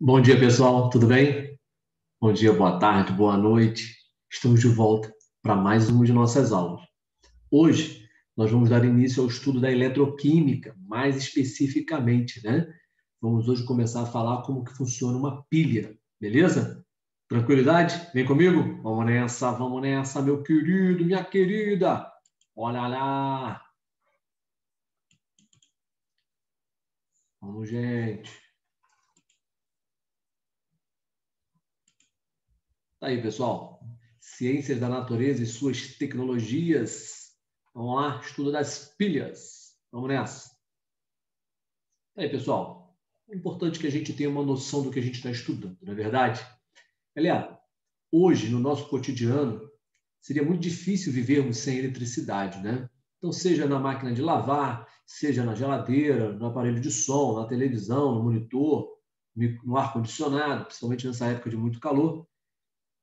Bom dia, pessoal. Tudo bem? Bom dia, boa tarde, boa noite. Estamos de volta para mais uma de nossas aulas. Hoje, nós vamos dar início ao estudo da eletroquímica, mais especificamente, né? Vamos hoje começar a falar como que funciona uma pilha, beleza? Tranquilidade? Vem comigo? Vamos nessa, meu querido, minha querida. Olha lá. Vamos, gente. Tá aí, pessoal. Ciências da natureza e suas tecnologias. Vamos lá, estudo das pilhas. Vamos nessa. Tá aí, pessoal. É importante que a gente tenha uma noção do que a gente está estudando, não é verdade? Aliás, hoje, no nosso cotidiano, seria muito difícil vivermos sem eletricidade, né? Então, seja na máquina de lavar, seja na geladeira, no aparelho de som, na televisão, no monitor, no ar-condicionado, principalmente nessa época de muito calor,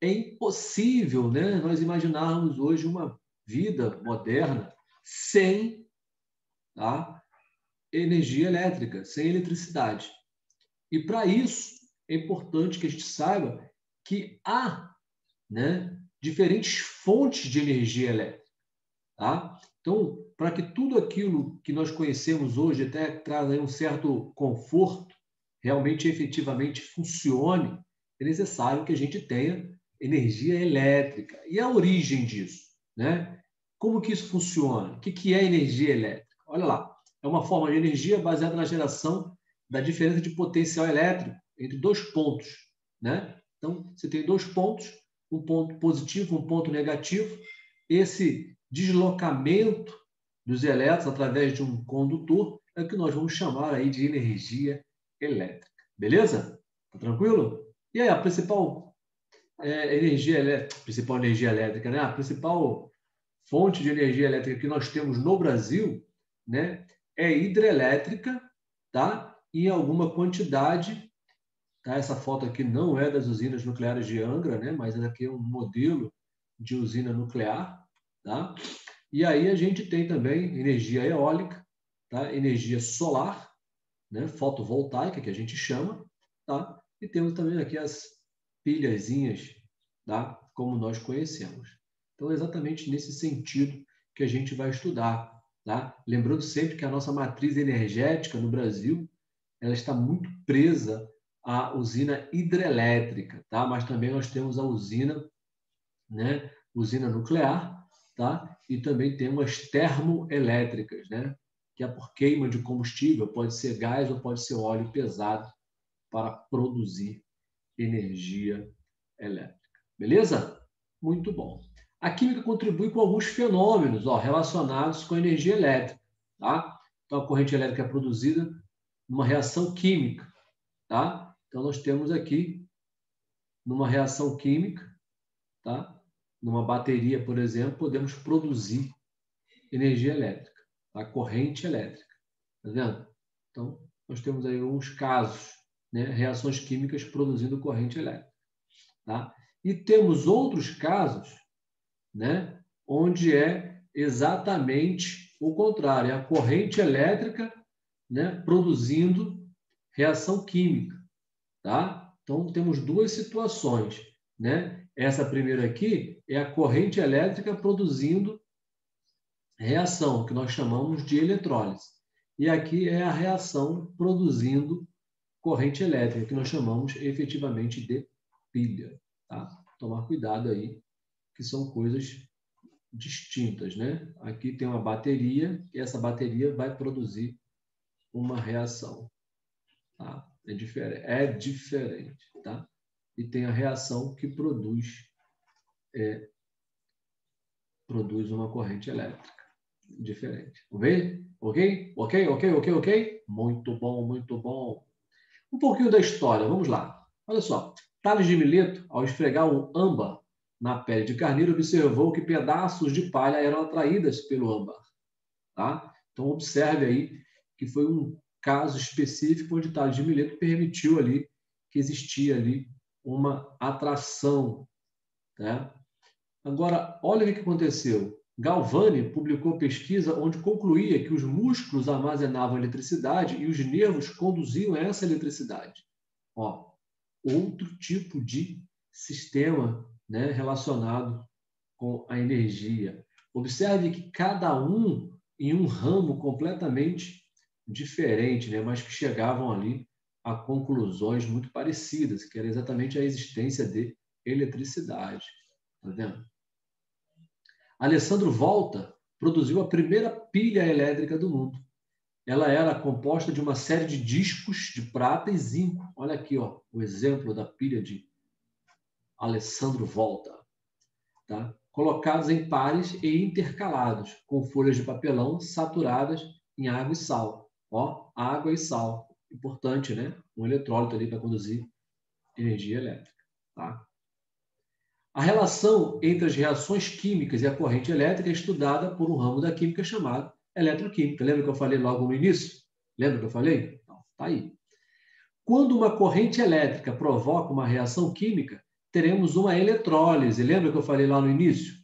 é impossível, né, nós imaginarmos hoje uma vida moderna sem a energia elétrica, sem eletricidade. E para isso é importante que a gente saiba que há, né, diferentes fontes de energia elétrica. Tá? Então, para que tudo aquilo que nós conhecemos hoje até traz um certo conforto, realmente efetivamente funcione, é necessário que a gente tenha energia elétrica. E a origem disso? Né? Como que isso funciona? O que é energia elétrica? Olha lá, é uma forma de energia baseada na geração da diferença de potencial elétrico entre dois pontos. Né? Então, você tem dois pontos, um ponto positivo, um ponto negativo. Esse deslocamento dos elétrons através de um condutor é o que nós vamos chamar aí de energia elétrica. Beleza? Tá tranquilo? E aí, a principal energia elétrica, né? A principal fonte de energia elétrica que nós temos no Brasil, né, é hidrelétrica, tá? Em alguma quantidade, tá? Essa foto aqui não é das usinas nucleares de Angra, né? Mas aqui é um modelo de usina nuclear, tá? E aí a gente tem também energia eólica, tá? Energia solar, né? Fotovoltaica, que a gente chama, tá? E temos também aqui as pilhazinhas, tá? Como nós conhecemos. Então, é exatamente nesse sentido que a gente vai estudar, tá? Lembrando sempre que a nossa matriz energética no Brasil, ela está muito presa à usina hidrelétrica, tá? Mas também nós temos a usina, né? Usina nuclear, tá? E também temos as termoelétricas, né? Que é por queima de combustível, pode ser gás ou pode ser óleo pesado para produzir energia elétrica. Beleza? Muito bom. A química contribui com alguns fenômenos relacionados com a energia elétrica, tá? Então, a corrente elétrica é produzida numa reação química, tá? Então, nós temos aqui, numa reação química, tá? Numa bateria, por exemplo, podemos produzir energia elétrica, tá? Corrente elétrica. Tá vendo? Então, nós temos aí alguns casos, né? Reações químicas produzindo corrente elétrica. Tá? E temos outros casos, né? Onde é exatamente o contrário, é a corrente elétrica, né? Produzindo reação química. Tá? Então, temos duas situações, né? Essa primeira aqui é a corrente elétrica produzindo reação, que nós chamamos de eletrólise. E aqui é a reação produzindo corrente elétrica, que nós chamamos efetivamente de pilha. Tá? Tomar cuidado aí, que são coisas distintas, né? Aqui tem uma bateria, e essa bateria vai produzir uma reação. Tá? É diferente, tá? E tem a reação que produz uma corrente elétrica diferente. Ok? Ok? Ok? Ok? Ok? Ok? Muito bom, muito bom. Um pouquinho da história, vamos lá. Olha só. Tales de Mileto, ao esfregar um âmbar na pele de carneiro, observou que pedaços de palha eram atraídas pelo âmbar. Tá? Então, observe aí que foi um caso específico onde Tales de Mileto permitiu ali que existia ali uma atração. Tá? Agora, olha o que aconteceu. Galvani publicou pesquisa onde concluía que os músculos armazenavam eletricidade e os nervos conduziam essa eletricidade. Ó, outro tipo de sistema, né, relacionado com a energia. Observe que cada um em um ramo completamente diferente, né, mas que chegavam ali a conclusões muito parecidas, que era exatamente a existência de eletricidade. Tá vendo? Alessandro Volta produziu a primeira pilha elétrica do mundo. Ela era composta de uma série de discos de prata e zinco. Olha aqui, ó, o exemplo da pilha de Alessandro Volta, tá? Colocados em pares e intercalados, com folhas de papelão saturadas em água e sal. Ó, água e sal. Importante, né? Um eletrólito ali para conduzir energia elétrica. Tá? A relação entre as reações químicas e a corrente elétrica é estudada por um ramo da química chamado eletroquímica. Lembra que eu falei logo no início? Lembra que eu falei? Então, tá aí. Quando uma corrente elétrica provoca uma reação química, teremos uma eletrólise. Lembra que eu falei lá no início?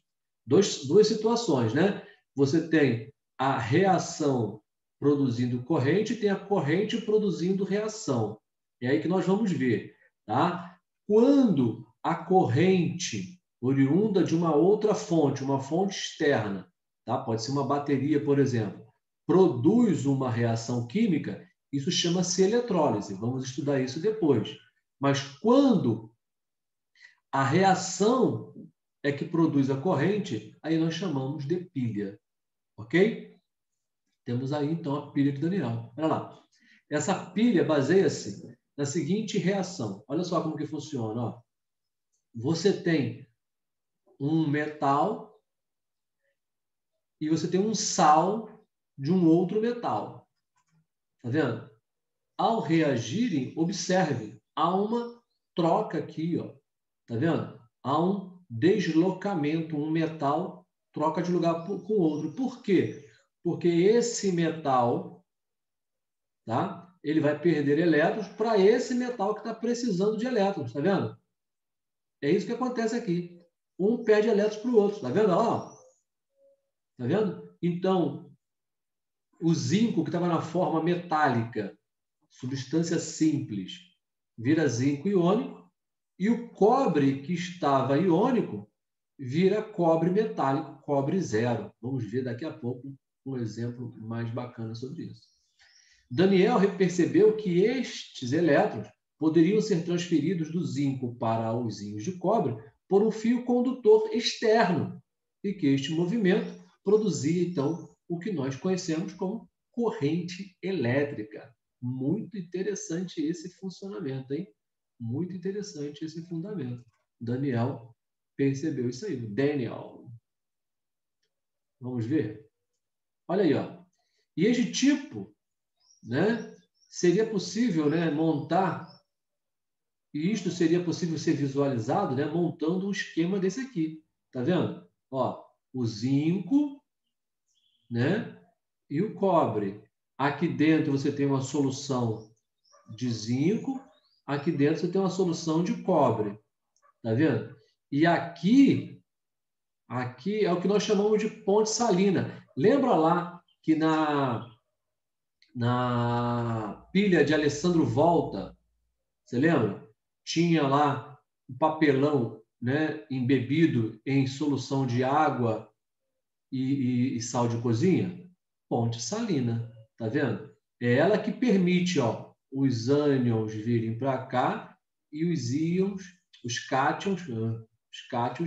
Duas situações, né? Você tem a reação produzindo corrente e tem a corrente produzindo reação. É aí que nós vamos ver, tá? Quando a corrente oriunda de uma outra fonte, uma fonte externa, tá? Pode ser uma bateria, por exemplo, produz uma reação química, isso chama-se eletrólise. Vamos estudar isso depois. Mas quando a reação é que produz a corrente, aí nós chamamos de pilha. Ok? Temos aí, então, a pilha de Daniel. Olha lá. Essa pilha baseia-se na seguinte reação. Olha só como que funciona. Ó. Você tem um metal e você tem um sal de um outro metal. Tá vendo? Ao reagirem, observe, há uma troca aqui, ó. Tá vendo? Há um deslocamento, um metal troca de lugar com o outro. Por quê? Porque esse metal, tá? Ele vai perder elétrons para esse metal que está precisando de elétrons, tá vendo? É isso que acontece aqui. Um perde elétrons para o outro, tá vendo? Ó, tá vendo? Então, o zinco que estava na forma metálica, substância simples, vira zinco iônico, e o cobre que estava iônico vira cobre metálico, cobre zero. Vamos ver daqui a pouco um exemplo mais bacana sobre isso. Daniel percebeu que estes elétrons poderiam ser transferidos do zinco para os íons de cobre por um fio condutor externo e que este movimento produzia, então, o que nós conhecemos como corrente elétrica. Muito interessante esse funcionamento, hein? Muito interessante esse fundamento. Daniel percebeu isso aí. Daniel. Vamos ver? Olha aí, ó. E este tipo, né, seria possível, né, montar, e isto seria possível ser visualizado, né, montando um esquema desse aqui. Tá vendo? Ó, o zinco, né, e o cobre. Aqui dentro você tem uma solução de zinco, aqui dentro você tem uma solução de cobre. Tá vendo? E aqui é o que nós chamamos de ponte salina. Lembra lá que na pilha de Alessandro Volta, você lembra? Tinha lá um papelão, né, embebido em solução de água e sal de cozinha? Ponte salina, tá vendo? É ela que permite, ó, os ânions virem para cá e os íons, os cátions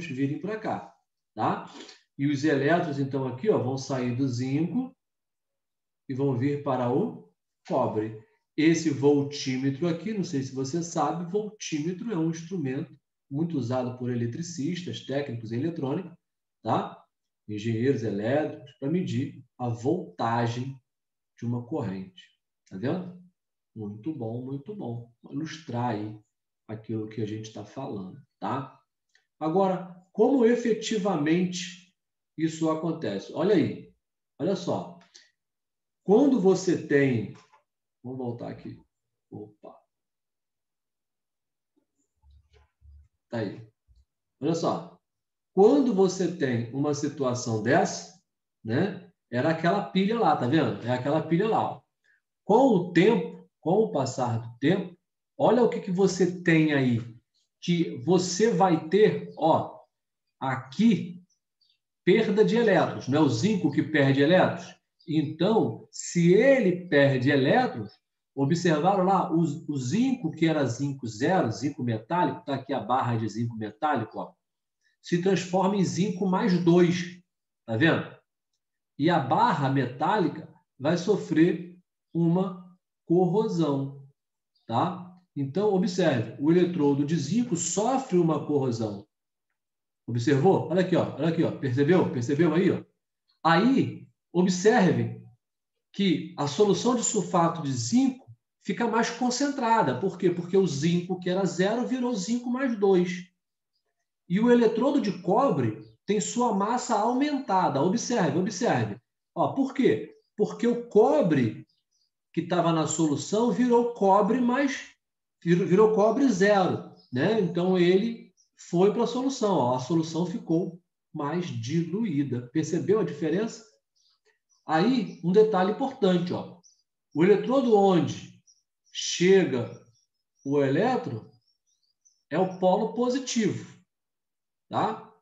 virem para cá, tá? E os elétrons, então, aqui, ó, vão sair do zinco e vão vir para o cobre. Esse voltímetro aqui, não sei se você sabe, voltímetro é um instrumento muito usado por eletricistas, técnicos em eletrônica, tá? Engenheiros elétricos, para medir a voltagem de uma corrente. Tá vendo? Muito bom, muito bom. Ilustrar aí aquilo que a gente está falando, tá? Agora, como efetivamente isso acontece? Olha aí, olha só. Quando você tem... Vamos voltar aqui. Opa. Tá aí. Olha só. Quando você tem uma situação dessa, né? Era aquela pilha lá, tá vendo? É aquela pilha lá. Ó. Com o tempo, com o passar do tempo, olha o que você tem aí, que você vai ter, ó, aqui, perda de elétrons, não é o zinco que perde elétrons? Então, se ele perde elétrons, observaram lá, o zinco, que era zinco zero, zinco metálico, está aqui a barra de zinco metálico, ó, se transforma em zinco mais 2, tá vendo? E a barra metálica vai sofrer uma corrosão, tá? Então, observe, o eletrodo de zinco sofre uma corrosão. Observou? Olha aqui, ó. Percebeu? Percebeu aí, ó? Aí, observe que a solução de sulfato de zinco fica mais concentrada. Por quê? Porque o zinco, que era 0, virou zinco mais 2. E o eletrodo de cobre tem sua massa aumentada. Observe, observe. Ó, por quê? Porque o cobre que estava na solução virou cobre virou cobre 0, né? Então ele foi para a solução. Ó, a solução ficou mais diluída. Percebeu a diferença? Aí, um detalhe importante, ó. O eletrodo onde chega o elétron é o polo positivo, tá?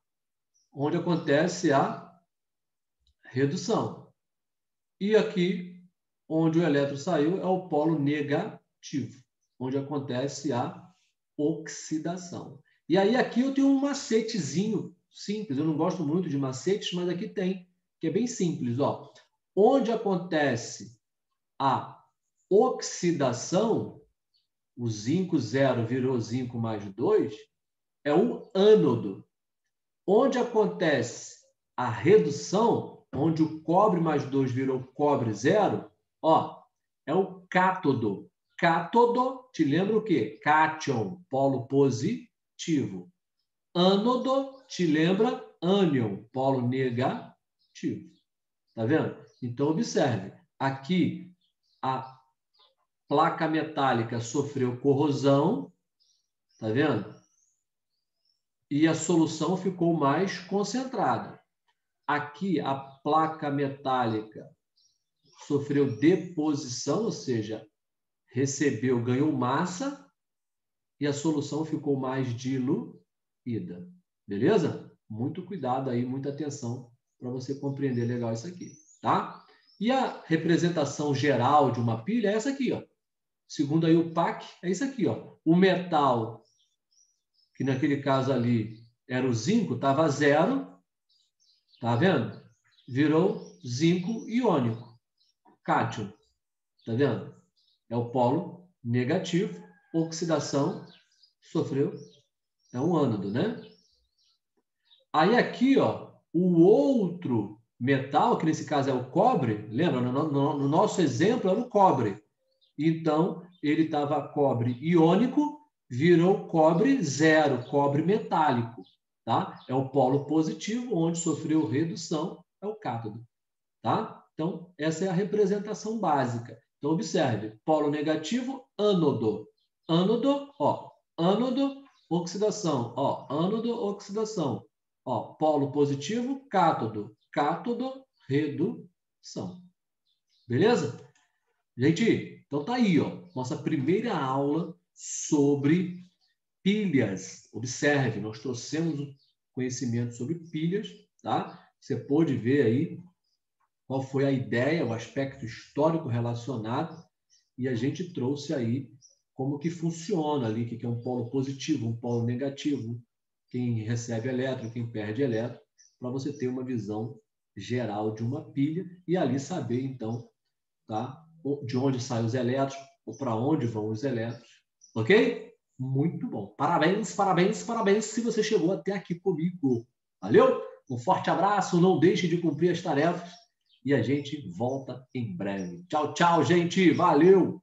Onde acontece a redução. E aqui, onde o elétron saiu, é o polo negativo, onde acontece a oxidação. E aí aqui eu tenho um macetezinho simples, eu não gosto muito de macetes, mas aqui tem, que é bem simples, ó. Onde acontece a oxidação, o zinco 0 virou zinco mais 2, é o ânodo. Onde acontece a redução, onde o cobre mais 2 virou cobre 0, ó, é o cátodo. Cátodo, te lembra o quê? Cátion, polo positivo. Ânodo, te lembra ânion, polo negativo. Tá vendo? Então, observe. Aqui, a placa metálica sofreu corrosão, tá vendo? E a solução ficou mais concentrada. Aqui, a placa metálica sofreu deposição, ou seja, ganhou massa, e a solução ficou mais diluída. Beleza? Muito cuidado aí, muita atenção para você compreender legal isso aqui, tá? E a representação geral de uma pilha é essa aqui, ó. Segundo aí o PAC, é isso aqui, ó. O metal, que naquele caso ali era o zinco, estava 0, tá vendo? Virou zinco iônico, cátion, tá vendo? É o polo negativo, oxidação, sofreu, é um ânodo, né? Aí aqui, ó, o outro metal, que nesse caso é o cobre, lembra? No nosso exemplo era o cobre. Então, ele estava cobre iônico, virou cobre 0, cobre metálico, tá? É o polo positivo, onde sofreu redução, é o cátodo, tá? Então, essa é a representação básica. Então, observe, polo negativo, ânodo. Ânodo, ó, ânodo, oxidação, ó, ânodo, oxidação. Ó, polo positivo, cátodo. Cátodo, redução. Beleza? Gente, então tá aí, ó, nossa primeira aula sobre pilhas. Observe, nós trouxemos o conhecimento sobre pilhas, tá? Você pôde ver aí qual foi a ideia, o aspecto histórico relacionado, e a gente trouxe aí como que funciona ali, que é um polo positivo, um polo negativo, quem recebe elétron, quem perde elétron, para você ter uma visão geral de uma pilha e ali saber, então, tá? De onde saem os elétrons, ou para onde vão os elétrons. Ok? Muito bom. Parabéns, parabéns, parabéns se você chegou até aqui comigo. Valeu? Um forte abraço, não deixe de cumprir as tarefas e a gente volta em breve. Tchau, tchau, gente. Valeu!